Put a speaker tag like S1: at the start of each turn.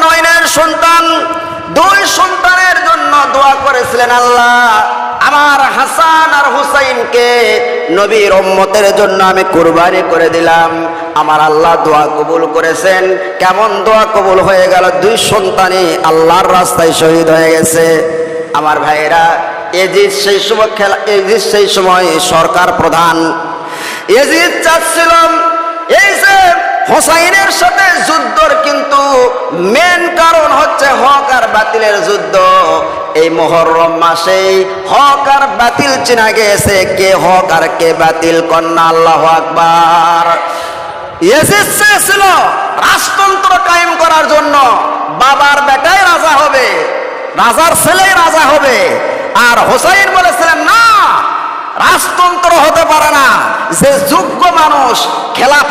S1: নয়নের সন্তান, দুই সন্তানের জন্য দোয়া করেছিলেন, আল্লাহ আমার হাসান আর হুসাইনকে নবীর উম্মতের জন্য আমি কুরবানি করে দিলাম। আমার আল্লাহ দোয়া কবুল করেছেন। কেমন দোয়া কবুল হয়ে গেল, দুই সন্তানই আল্লাহর রাস্তায় শহীদ হয়ে গেছে। আমার ভাইয়েরা, এজিদ সেই সময় সরকার প্রধান। এজিদ চাচ্ছিল এই যে হোসাইনের সাথে যুদ্ধর কিন্তু মেন কারণ হচ্ছে হক আর বাতিলের যুদ্ধ। এই মুহররম মাসেই হক আর বাতিল চিনা গেছে, কে হক আর কে বাতিল। কন্যা আল্লাহু আকবার। এজিদ চেয়েছিল রাজতন্ত্র কায়েম করার জন্য, বাবার বেটাই রাজা হবে, রাজার ছেলেই রাজা হবে। আর হোসাইন বলেছিলেন না, রাজতন্ত্র হতে পারে না, যে যোগ্য মানুষ খেলাফত